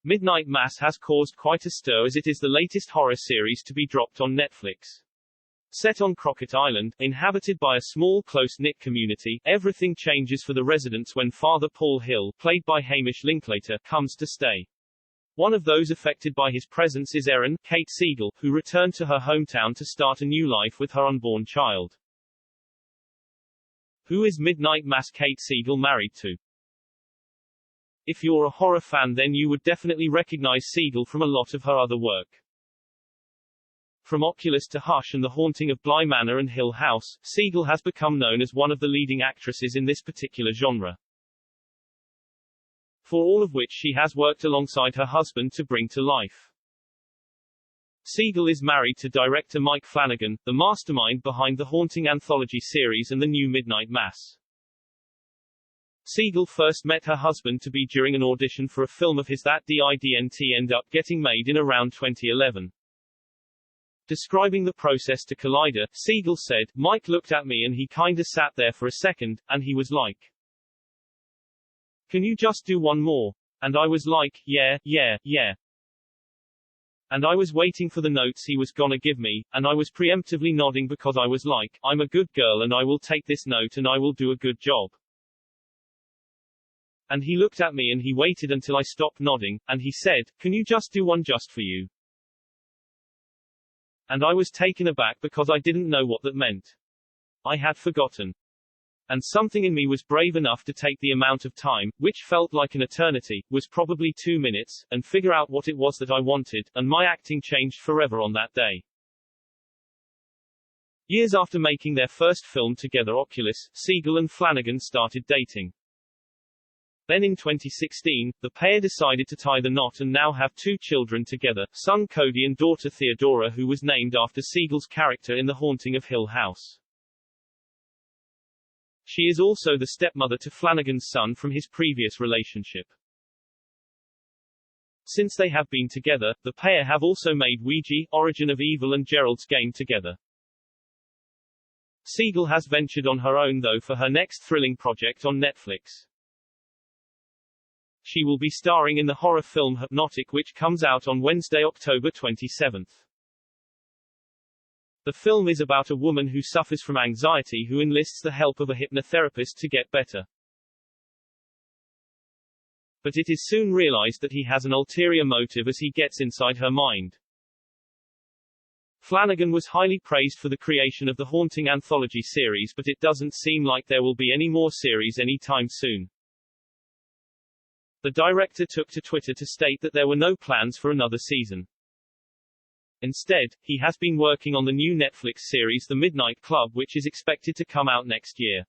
Midnight Mass has caused quite a stir as it is the latest horror series to be dropped on Netflix. Set on Crockett Island, inhabited by a small close-knit community, everything changes for the residents when Father Paul Hill, played by Hamish Linklater, comes to stay. One of those affected by his presence is Erin, Kate Siegel, who returned to her hometown to start a new life with her unborn child. Who is Midnight Mass Kate Siegel married to? If you're a horror fan, then you would definitely recognize Siegel from a lot of her other work. From Oculus to Hush and The Haunting of Bly Manor and Hill House, Siegel has become known as one of the leading actresses in this particular genre. For all of which she has worked alongside her husband to bring to life. Siegel is married to director Mike Flanagan, the mastermind behind the Haunting anthology series and the new Midnight Mass. Siegel first met her husband-to-be during an audition for a film of his that didn't end up getting made in around 2011. Describing the process to Collider, Siegel said, "Mike looked at me and he kinda sat there for a second, and he was like, 'Can you just do one more?' And I was like, 'Yeah. And I was waiting for the notes he was gonna give me, and I was preemptively nodding because I was like, I'm a good girl and I will take this note and I will do a good job. And he looked at me and he waited until I stopped nodding, and he said, 'Can you just do one just for you?' And I was taken aback because I didn't know what that meant. I had forgotten. And something in me was brave enough to take the amount of time, which felt like an eternity, was probably 2 minutes, and figure out what it was that I wanted, and my acting changed forever on that day." Years after making their first film together, Oculus, Siegel and Flanagan started dating. Then in 2016, the pair decided to tie the knot and now have 2 children together, son Cody and daughter Theodora, who was named after Siegel's character in The Haunting of Hill House. She is also the stepmother to Flanagan's son from his previous relationship. Since they have been together, the pair have also made Ouija, Origin of Evil and Gerald's Game together. Siegel has ventured on her own though for her next thrilling project on Netflix. She will be starring in the horror film Hypnotic, which comes out on Wednesday, October 27th. The film is about a woman who suffers from anxiety who enlists the help of a hypnotherapist to get better. But it is soon realized that he has an ulterior motive as he gets inside her mind. Flanagan was highly praised for the creation of the Haunting anthology series, but it doesn't seem like there will be any more series anytime soon. The director took to Twitter to state that there were no plans for another season. Instead, he has been working on the new Netflix series The Midnight Club, which is expected to come out next year.